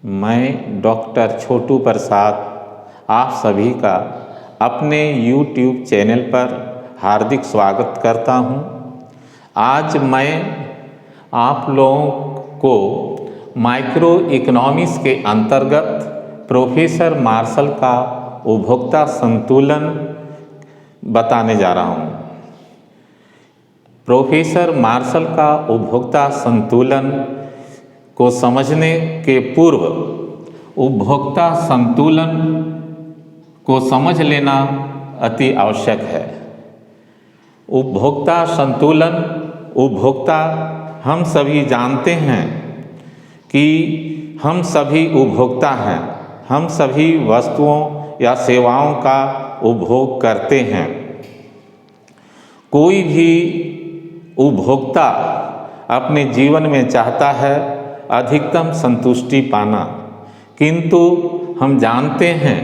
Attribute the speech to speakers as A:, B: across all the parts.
A: मैं डॉक्टर छोटू प्रसाद आप सभी का अपने यूट्यूब चैनल पर हार्दिक स्वागत करता हूं। आज मैं आप लोगों को माइक्रो इकोनॉमिक्स के अंतर्गत प्रोफेसर मार्शल का उपभोक्ता संतुलन बताने जा रहा हूं। प्रोफेसर मार्शल का उपभोक्ता संतुलन को समझने के पूर्व उपभोक्ता संतुलन को समझ लेना अति आवश्यक है। उपभोक्ता संतुलन उपभोक्ता हम सभी जानते हैं कि हम सभी उपभोक्ता हैं। हम सभी वस्तुओं या सेवाओं का उपभोग करते हैं। कोई भी उपभोक्ता अपने जीवन में चाहता है अधिकतम संतुष्टि पाना, किंतु हम जानते हैं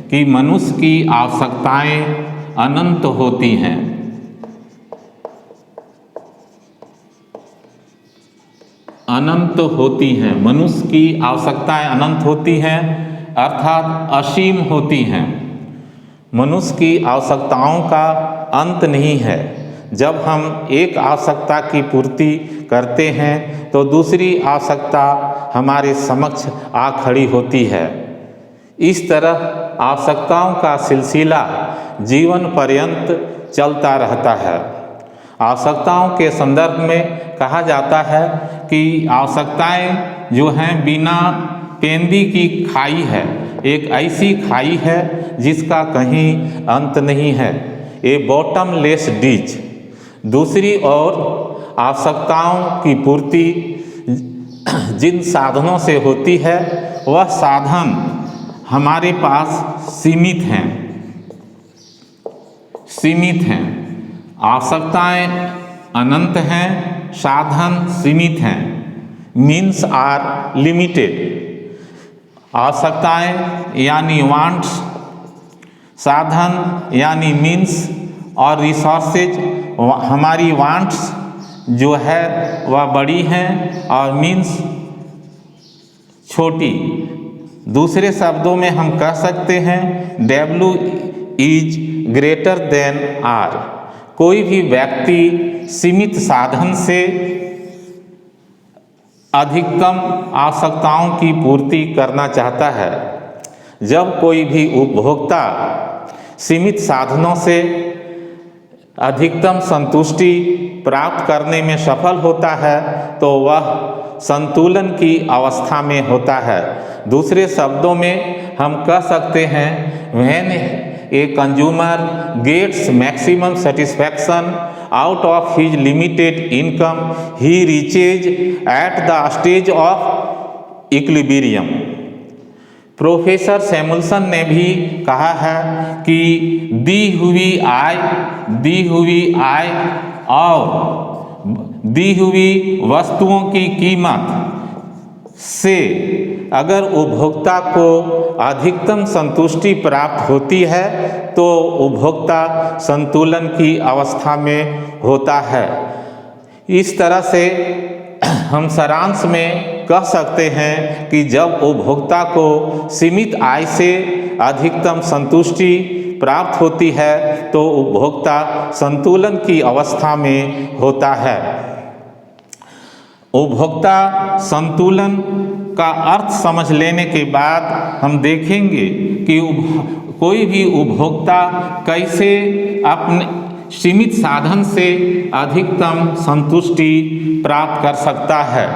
A: कि मनुष्य की आवश्यकताएं अनंत होती हैं। मनुष्य की आवश्यकताएं अनंत होती हैं, अर्थात असीम होती हैं। मनुष्य की आवश्यकताओं का अंत नहीं है। जब हम एक आवश्यकता की पूर्ति करते हैं तो दूसरी आवश्यकता हमारे समक्ष आ खड़ी होती है। इस तरह आवश्यकताओं का सिलसिला जीवन पर्यंत चलता रहता है। आवश्यकताओं के संदर्भ में कहा जाता है कि आवश्यकताएं जो हैं बिना पेंदी की खाई है, एक ऐसी खाई है जिसका कहीं अंत नहीं है, ए बॉटमलेस डिच। दूसरी ओर आवश्यकताओं की पूर्ति जिन साधनों से होती है वह साधन हमारे पास सीमित हैं। आवश्यकताएं अनंत हैं, साधन सीमित हैं। Means are limited. आवश्यकताएं यानी वांट्स, साधन यानी मीन्स और रिसोर्सेज हमारी वांट्स जो है वह बड़ी हैं और मीन्स छोटी। दूसरे शब्दों में हम कह सकते हैं W is greater than R। कोई भी व्यक्ति सीमित साधन से अधिकतम आवश्यकताओं की पूर्ति करना चाहता है। जब कोई भी उपभोक्ता सीमित साधनों से अधिकतम संतुष्टि प्राप्त करने में सफल होता है तो वह संतुलन की अवस्था में होता है। दूसरे शब्दों में हम कह सकते हैं when a consumer gets maximum satisfaction out of his limited income he reaches at the stage of equilibrium. Professor Samuelson ने भी कहा है कि दी हुई आय और दी हुई वस्तुओं की कीमत से अगर उपभोक्ता को अधिकतम संतुष्टि प्राप्त होती है तो उपभोक्ता संतुलन की अवस्था में होता है। इस तरह से हम सारांश में कह सकते हैं कि जब उपभोक्ता को सीमित आय से अधिकतम संतुष्टि प्राप्त होती है तो उपभोक्ता संतुलन की अवस्था में होता है। उपभोक्ता संतुलन का अर्थ समझ लेने के बाद हम देखेंगे कि कोई भी उपभोक्ता कैसे अपने सीमित साधन से अधिकतम संतुष्टि प्राप्त कर सकता है।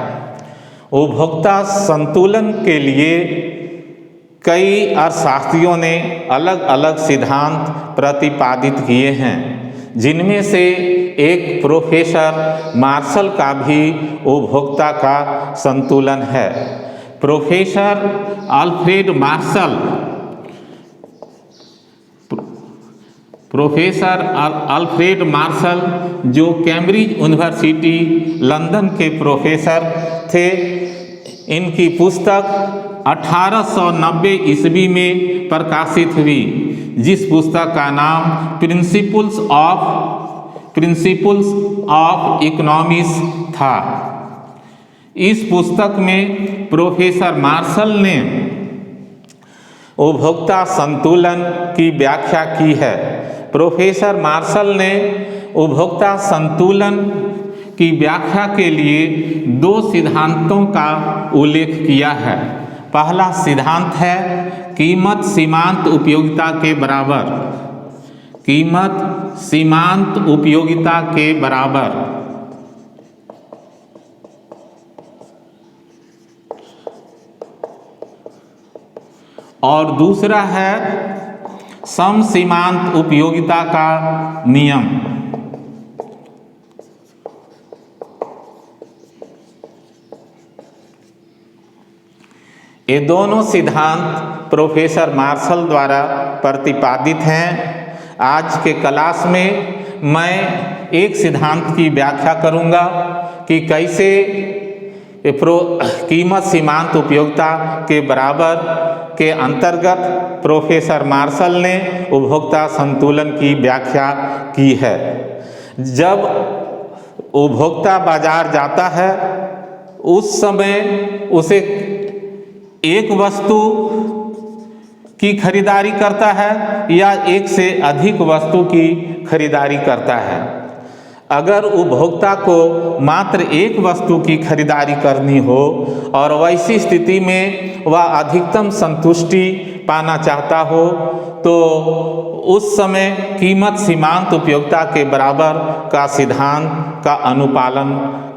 A: उपभोक्ता संतुलन के लिए कई अर्थशास्त्रियों ने अलग अलग सिद्धांत प्रतिपादित किए हैं, जिनमें से एक प्रोफेसर मार्शल का भी उपभोक्ता का संतुलन है। प्रोफेसर अल्फ्रेड मार्शल जो कैम्ब्रिज यूनिवर्सिटी लंदन के प्रोफेसर थे, इनकी पुस्तक 1890 ईस्वी में प्रकाशित हुई, जिस पुस्तक का नाम प्रिंसिपल्स ऑफ इकोनॉमिक्स था। इस पुस्तक में प्रोफेसर मार्शल ने उपभोक्ता संतुलन की व्याख्या की है। प्रोफेसर मार्शल ने उपभोक्ता संतुलन की व्याख्या के लिए दो सिद्धांतों का उल्लेख किया है। पहला सिद्धांत है कीमत सीमांत उपयोगिता के बराबर। कीमत सीमांत उपयोगिता के बराबर। और दूसरा है सम सीमांत उपयोगिता का नियम। ये दोनों सिद्धांत प्रोफेसर मार्शल द्वारा प्रतिपादित हैं। आज के क्लास में मैं एक सिद्धांत की व्याख्या करूंगा कि कैसे कीमत सीमांत उपयोगिता के बराबर के अंतर्गत प्रोफेसर मार्शल ने उपभोक्ता संतुलन की व्याख्या की है। जब उपभोक्ता बाजार जाता है उस समय उसे एक वस्तु की खरीदारी करता है या एक से अधिक वस्तु की खरीदारी करता है। अगर उपभोक्ता को मात्र एक वस्तु की खरीदारी करनी हो और वैसी स्थिति में वह अधिकतम संतुष्टि पाना चाहता हो तो उस समय कीमत सीमांत उपयोगिता के बराबर का सिद्धांत का अनुपालन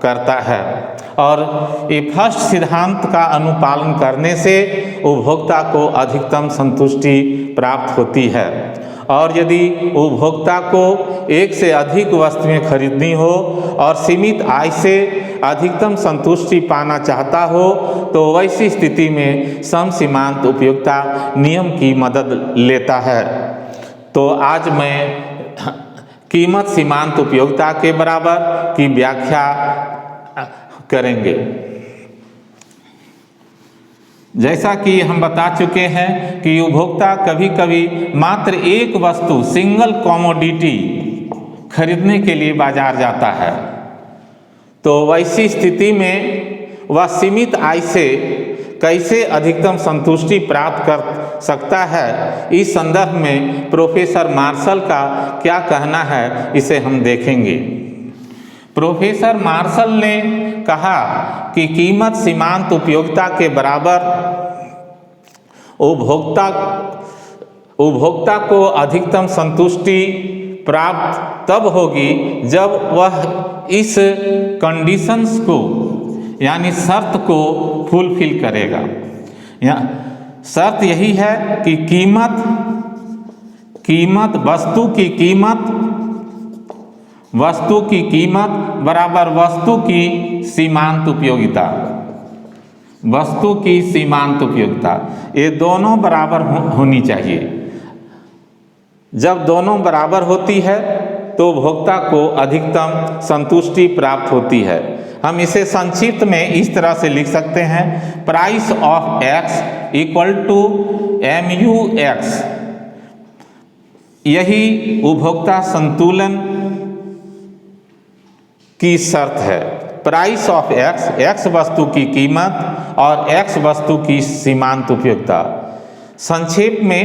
A: करता है। और ये फर्स्ट सिद्धांत का अनुपालन करने से उपभोक्ता को अधिकतम संतुष्टि प्राप्त होती है। और यदि उपभोक्ता को एक से अधिक वस्तुएं खरीदनी हो और सीमित आय से अधिकतम संतुष्टि पाना चाहता हो तो वैसी स्थिति में सम सीमांत उपयोगिता नियम की मदद लेता है। तो आज मैं कीमत सीमांत उपयोगिता के बराबर की व्याख्या करेंगे। जैसा कि हम बता चुके हैं कि उपभोक्ता कभी कभी मात्र एक वस्तु सिंगल कमोडिटी खरीदने के लिए बाजार जाता है, तो वैसी स्थिति में वह सीमित आय से कैसे अधिकतम संतुष्टि प्राप्त कर सकता है, इस संदर्भ में प्रोफेसर मार्शल का क्या कहना है इसे हम देखेंगे। प्रोफेसर मार्शल ने कहा कि कीमत सीमांत उपयोगिता के बराबर उपभोक्ता को अधिकतम संतुष्टि प्राप्त तब होगी जब वह इस कंडीशंस को यानी शर्त को फुलफिल करेगा। शर्त यही है कि वस्तु की कीमत बराबर वस्तु की सीमांत उपयोगिता। वस्तु की सीमांत उपयोगिता ये दोनों बराबर होनी चाहिए। जब दोनों बराबर होती है तो उपभोक्ता को अधिकतम संतुष्टि प्राप्त होती है। हम इसे संक्षिप्त में इस तरह से लिख सकते हैं, price of x equal to MU(x)। यही उपभोक्ता संतुलन की शर्त है। प्राइस ऑफ एक्स, एक्स वस्तु की कीमत और एक्स वस्तु की सीमांत उपयोगिता। संक्षेप में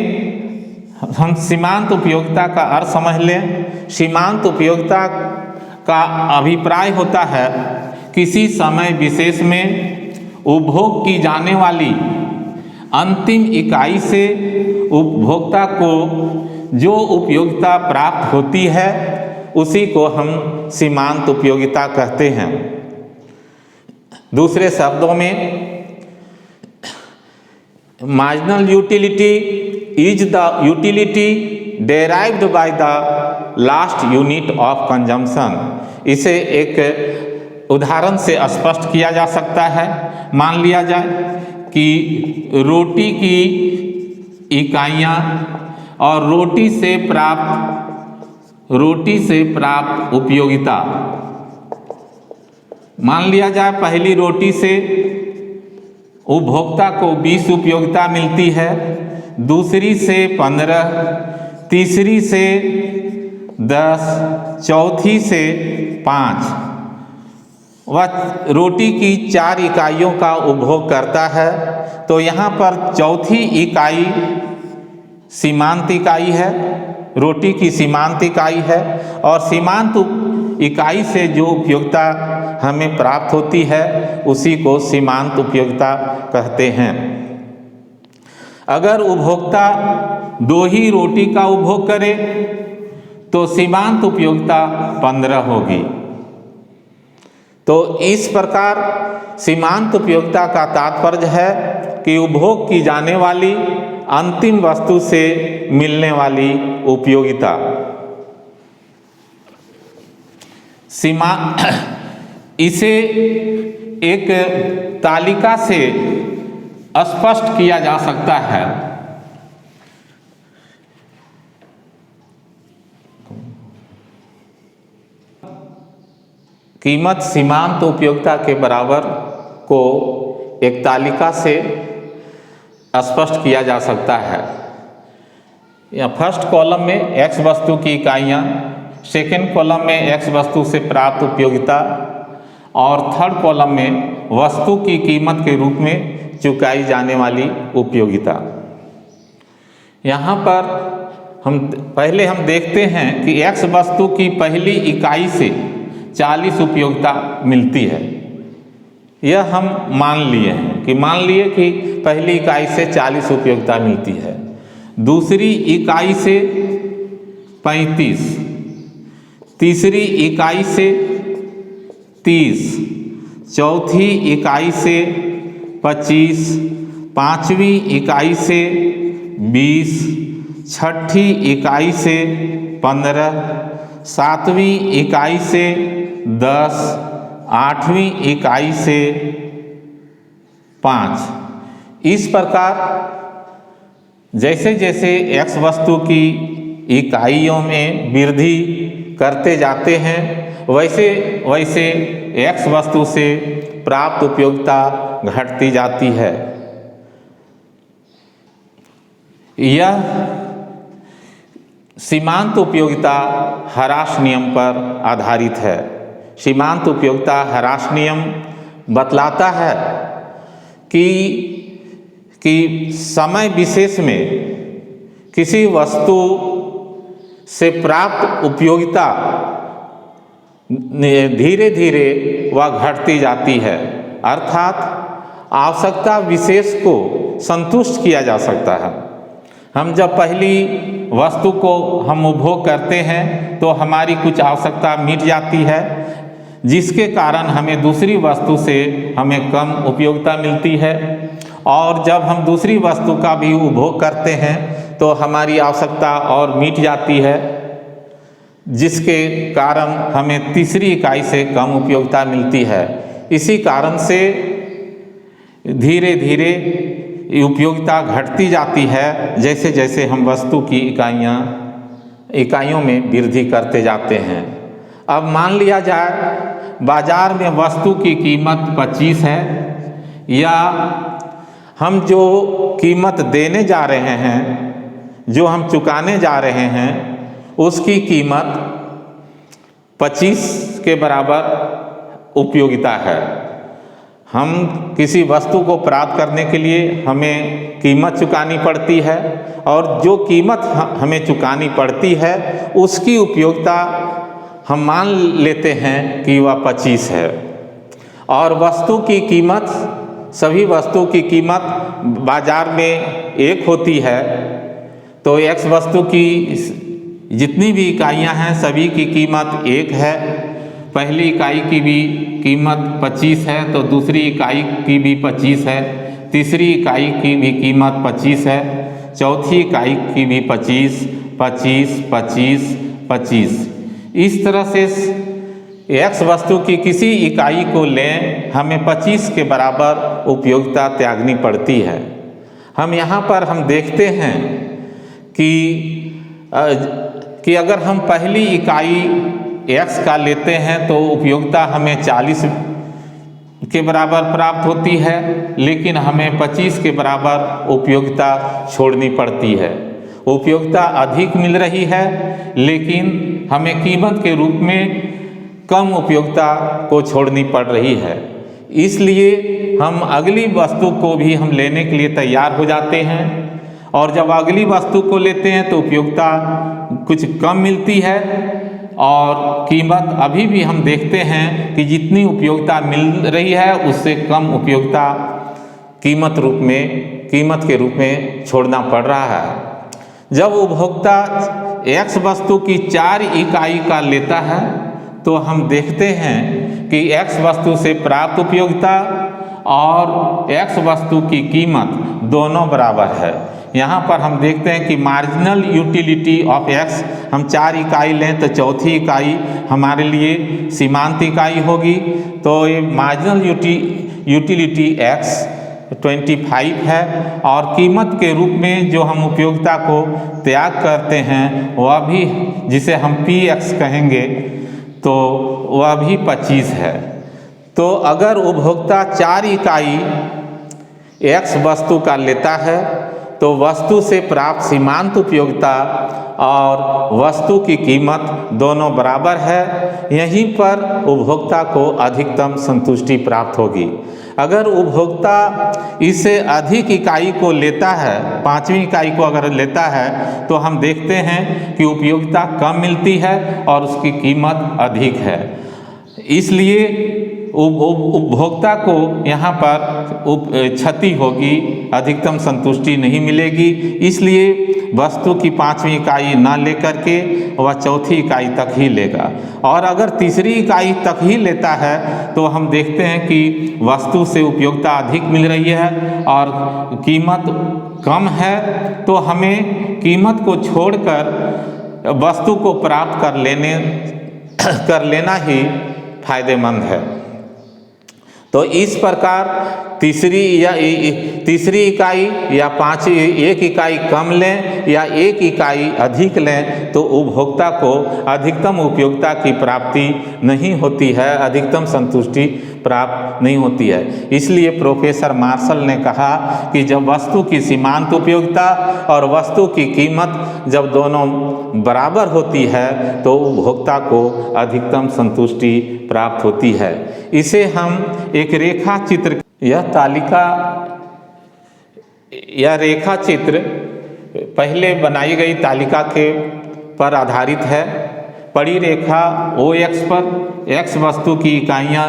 A: हम सीमांत उपयोगिता का अर्थ समझ लें। सीमांत उपयोगिता का अभिप्राय होता है किसी समय विशेष में उपभोग की जाने वाली अंतिम इकाई से उपभोक्ता को जो उपयोगिता प्राप्त होती है उसी को हम सीमांत उपयोगिता कहते हैं। दूसरे शब्दों में marginal utility is the utility derived by the last unit of consumption. इसे एक उदाहरण से स्पष्ट किया जा सकता है। मान लिया जाए कि रोटी की इकाइयाँ और रोटी से प्राप्त उपयोगिता। मान लिया जाए पहली रोटी से उपभोक्ता को 20 उपयोगिता मिलती है, दूसरी से 15, तीसरी से 10, चौथी से 5। वह रोटी की 4 इकाइयों का उपभोग करता है, तो यहाँ पर चौथी इकाई सीमांत इकाई है, रोटी की सीमांत इकाई है, और सीमांत इकाई से जो उपयोगिता हमें प्राप्त होती है उसी को सीमांत उपयोगिता कहते हैं। अगर उपभोक्ता 2 ही रोटी का उपभोग करे तो सीमांत उपयोगिता 15 होगी। तो इस प्रकार सीमांत उपयोगिता का तात्पर्य है कि उपभोग की जाने वाली अंतिम वस्तु से मिलने वाली उपयोगिता। इसे एक तालिका से स्पष्ट किया जा सकता है। कीमत सीमांत उपयोगिता के बराबर को एक तालिका से स्पष्ट किया जा सकता है। या फर्स्ट कॉलम में x वस्तु की इकाइयाँ, सेकेंड कॉलम में x वस्तु से प्राप्त उपयोगिता और थर्ड कॉलम में वस्तु की कीमत के रूप में चुकाई जाने वाली उपयोगिता। यहाँ पर पहले हम देखते हैं कि x वस्तु की पहली इकाई से 40 उपयोगिता मिलती है। यह हम मान लिए कि पहली इकाई से 40 उपयोगिता मिलती है, दूसरी इकाई से 35, तीसरी इकाई से 30, चौथी इकाई से 25, पांचवी इकाई से 20, छठी इकाई से 15, सातवीं इकाई से 10, आठवीं इकाई से 5। इस प्रकार जैसे जैसे x वस्तु की इकाइयों में वृद्धि करते जाते हैं वैसे वैसे x वस्तु से प्राप्त उपयोगिता घटती जाती है। यह सीमांत उपयोगिता ह्रास नियम पर आधारित है। सीमांत उपयोगिता ह्रास नियम बतलाता है कि समय विशेष में किसी वस्तु से प्राप्त उपयोगिता धीरे धीरे वह घटती जाती है, अर्थात आवश्यकता विशेष को संतुष्ट किया जा सकता है। हम जब पहली वस्तु को हम उपभोग करते हैं तो हमारी कुछ आवश्यकता मिट जाती है, जिसके कारण हमें दूसरी वस्तु से हमें कम उपयोगिता मिलती है, और जब हम दूसरी वस्तु का भी उपभोग करते हैं तो हमारी आवश्यकता और मिट जाती है, जिसके कारण हमें तीसरी इकाई से कम उपयोगिता मिलती है। इसी कारण से धीरे धीरे उपयोगिता घटती जाती है जैसे जैसे हम वस्तु की इकाइयों में वृद्धि करते जाते हैं। अब मान लिया जाए बाजार में वस्तु की कीमत 25 है, या हम जो कीमत देने जा रहे हैं, जो हम चुकाने जा रहे हैं, उसकी कीमत 25 के बराबर उपयोगिता है। हम किसी वस्तु को प्राप्त करने के लिए हमें कीमत चुकानी पड़ती है, और जो कीमत हमें चुकानी पड़ती है उसकी उपयोगिता हम मान लेते हैं कि वह 25 है। और वस्तु की कीमत, सभी वस्तु की कीमत बाजार में 1 होती है, तो x वस्तु की जितनी भी इकाइयां हैं सभी की कीमत 1 है। पहली इकाई की भी कीमत 25 है तो दूसरी इकाई की भी 25 है, तीसरी इकाई की भी कीमत 25 है, चौथी इकाई की भी 25, 25, 25, 25। इस तरह से x वस्तु की किसी इकाई को लें, हमें 25 के बराबर उपयोगिता त्यागनी पड़ती है। हम यहाँ पर हम देखते हैं कि अगर हम पहली इकाई x का लेते हैं तो उपयोगिता हमें 40 के बराबर प्राप्त होती है, लेकिन हमें 25 के बराबर उपयोगिता छोड़नी पड़ती है। उपयोगिता अधिक मिल रही है लेकिन हमें कीमत के रूप में कम उपयोगिता को छोड़नी पड़ रही है। इसलिए हम अगली वस्तु को भी हम लेने के लिए तैयार हो जाते हैं, और जब अगली वस्तु को लेते हैं तो उपयोगिता कुछ कम मिलती है, और कीमत अभी भी हम देखते हैं कि जितनी उपयोगिता मिल रही है उससे कम उपयोगिता कीमत के रूप में छोड़ना पड़ रहा है। जब उपभोक्ता X वस्तु की 4 इकाई का लेता है तो हम देखते हैं कि X वस्तु से प्राप्त उपयोगिता और X वस्तु की कीमत दोनों बराबर है। यहाँ पर हम देखते हैं कि मार्जिनल यूटिलिटी ऑफ X, हम 4 इकाई लें तो चौथी इकाई हमारे लिए सीमांत इकाई होगी। तो ये मार्जिनल यूटिलिटी X 25 है, और कीमत के रूप में जो हम उपयोगिता को त्याग करते हैं वह भी, जिसे हम PX कहेंगे, तो वह भी 25 है। तो अगर उपभोक्ता 4 इकाई X वस्तु का लेता है तो वस्तु से प्राप्त सीमांत उपयोगिता और वस्तु की कीमत दोनों बराबर है। यहीं पर उपभोक्ता को अधिकतम संतुष्टि प्राप्त होगी। अगर उपभोक्ता इससे अधिक इकाई को लेता है, 5वीं इकाई को अगर लेता है, तो हम देखते हैं कि उपयोगिता कम मिलती है और उसकी कीमत अधिक है। इसलिए उपभोक्ता को यहाँ पर क्षति होगी, अधिकतम संतुष्टि नहीं मिलेगी। इसलिए वस्तु की 5वीं इकाई ना लेकर के वह चौथी इकाई तक ही लेगा, और अगर तीसरी इकाई तक ही लेता है तो हम देखते हैं कि वस्तु से उपयोगिता अधिक मिल रही है और कीमत कम है, तो हमें कीमत को छोड़कर वस्तु को प्राप्त कर लेना ही फायदेमंद है। तो इस प्रकार तीसरी इकाई या 1 इकाई कम लें या 1 इकाई अधिक लें तो उपभोक्ता को अधिकतम उपयोगिता की प्राप्ति नहीं होती है, अधिकतम संतुष्टि प्राप्त नहीं होती है। इसलिए प्रोफेसर मार्शल ने कहा कि जब वस्तु की सीमांत उपयोगिता और वस्तु की कीमत जब दोनों बराबर होती है तो उपभोक्ता को अधिकतम संतुष्टि प्राप्त होती है। इसे हम एक रेखा चित्र, यह रेखा चित्र पहले बनाई गई तालिका के पर आधारित है। पड़ी रेखा OX पर X वस्तु की इकाइयाँ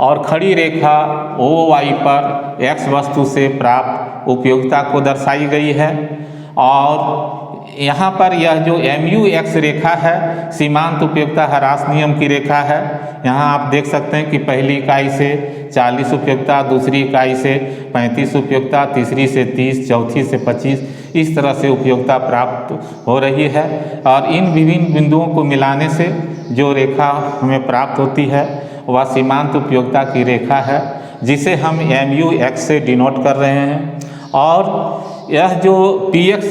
A: और खड़ी रेखा OY पर X वस्तु से प्राप्त उपयोगिता को दर्शाई गई है। और यहाँ पर यह जो MUX रेखा है सीमांत उपयोगिता ह्रास नियम की रेखा है। यहाँ आप देख सकते हैं कि पहली इकाई से 40 उपयोगिता, दूसरी इकाई से 35 उपयोगिता, तीसरी से 30, चौथी से 25, इस तरह से उपयोगिता प्राप्त हो रही है। और इन विभिन्न बिंदुओं को मिलाने से जो रेखा हमें प्राप्त होती है वह सीमांत उपयोगिता की रेखा है, जिसे हम MUX से डिनोट कर रहे हैं। और यह जो PX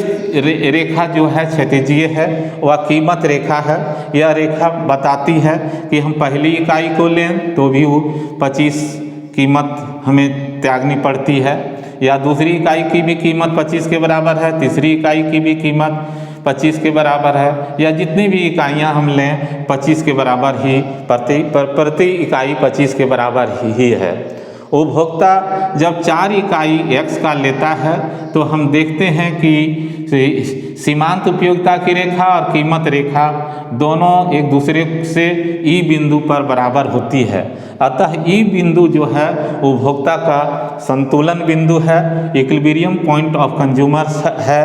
A: रेखा जो है क्षैतिजीय है वह कीमत रेखा है। यह रेखा बताती है कि हम पहली इकाई को लें तो भी वो 25 कीमत हमें त्यागनी पड़ती है, या दूसरी इकाई की भी कीमत 25 के बराबर है, तीसरी इकाई की भी कीमत 25 के बराबर है, या जितनी भी इकाइयाँ हम लें 25 के बराबर ही, प्रति इकाई 25 के बराबर ही है। उपभोक्ता जब 4 इकाई X का लेता है तो हम देखते हैं कि सीमांत उपयोगिता की रेखा और कीमत रेखा दोनों एक दूसरे से E बिंदु पर बराबर होती है। अतः E बिंदु जो है उपभोक्ता का संतुलन बिंदु है, इक्विलिब्रियम पॉइंट ऑफ कंज्यूमर्स है।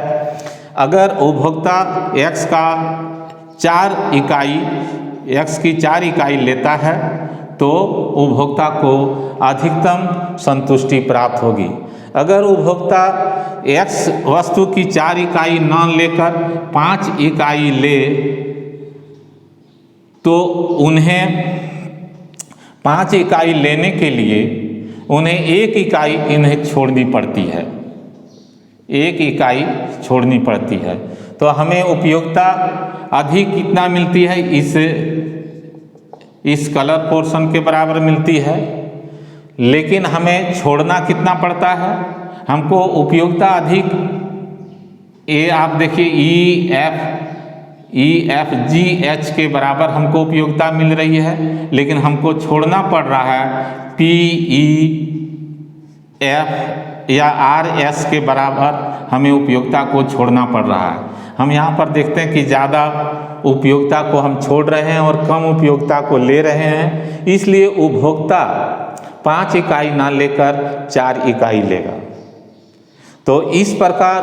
A: अगर उपभोक्ता X की 4 इकाई लेता है तो उपभोक्ता को अधिकतम संतुष्टि प्राप्त होगी। अगर उपभोक्ता X वस्तु की 4 इकाई न लेकर 5 इकाई ले तो उन्हें 5 इकाई लेने के लिए उन्हें 1 इकाई इन्हें छोड़नी पड़ती है, 1 इकाई छोड़नी पड़ती है। तो हमें उपयोगिता अधिक कितना मिलती है, इस कलर पोर्शन के बराबर मिलती है, लेकिन हमें छोड़ना कितना पड़ता है, हमको उपयोगिता अधिक, ये आप देखिए EFGH के बराबर हमको उपयोगिता मिल रही है, लेकिन हमको छोड़ना पड़ रहा है PEF या RS के बराबर हमें उपयोगिता को छोड़ना पड़ रहा है। हम यहाँ पर देखते हैं कि ज़्यादा उपयोगिता को हम छोड़ रहे हैं और कम उपयोगिता को ले रहे हैं, इसलिए उपभोक्ता 5 इकाई ना लेकर 4 इकाई लेगा। तो इस प्रकार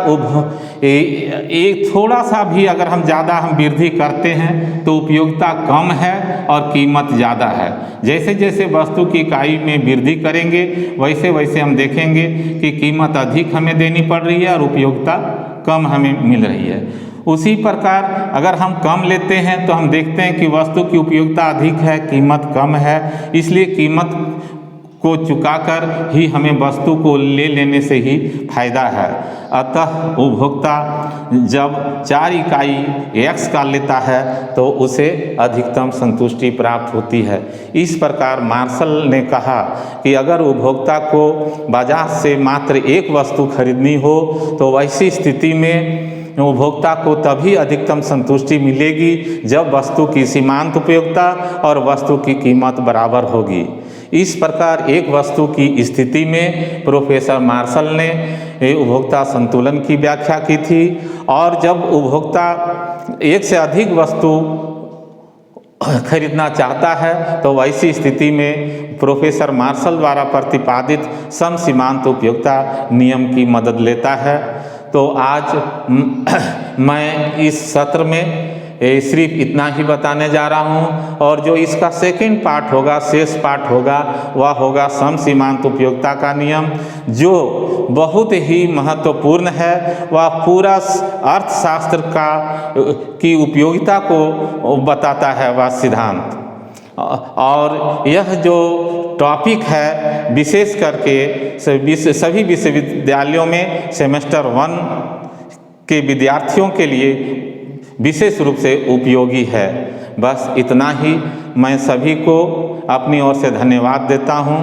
A: एक थोड़ा सा भी अगर हम ज़्यादा वृद्धि करते हैं तो उपयोगिता कम है और कीमत ज़्यादा है। जैसे जैसे वस्तु की इकाई में वृद्धि करेंगे वैसे वैसे हम देखेंगे कि कीमत अधिक हमें देनी पड़ रही है और उपयोगिता कम हमें मिल रही है। उसी प्रकार अगर हम कम लेते हैं तो हम देखते हैं कि वस्तु की उपयोगिता अधिक है, कीमत कम है, इसलिए कीमत को चुकाकर ही हमें वस्तु को ले लेने से ही फायदा है। अतः उपभोक्ता जब 4 इकाई X का लेता है तो उसे अधिकतम संतुष्टि प्राप्त होती है। इस प्रकार मार्शल ने कहा कि अगर उपभोक्ता को बाजार से मात्र एक वस्तु खरीदनी हो तो वैसी स्थिति में उपभोक्ता को तभी अधिकतम संतुष्टि मिलेगी जब वस्तु की सीमांत उपयोगिता और वस्तु की कीमत बराबर होगी। इस प्रकार एक वस्तु की स्थिति में प्रोफेसर मार्शल ने उपभोक्ता संतुलन की व्याख्या की थी, और जब उपभोक्ता एक से अधिक वस्तु खरीदना चाहता है तो वैसी स्थिति में प्रोफेसर मार्शल द्वारा प्रतिपादित सम सीमांत उपयोगिता नियम की मदद लेता है। तो आज मैं इस सत्र में सिर्फ इतना ही बताने जा रहा हूँ, और जो इसका सेकंड पार्ट होगा, शेष पार्ट होगा, वह होगा सम सीमांत उपयोगिता का नियम, जो बहुत ही महत्वपूर्ण है। वह पूरा अर्थशास्त्र की उपयोगिता को बताता है वह सिद्धांत। और यह जो टॉपिक है विशेष करके सभी विश्वविद्यालयों में सेमेस्टर 1 के विद्यार्थियों के लिए विशेष रूप से उपयोगी है। बस इतना ही। मैं सभी को अपनी ओर से धन्यवाद देता हूँ।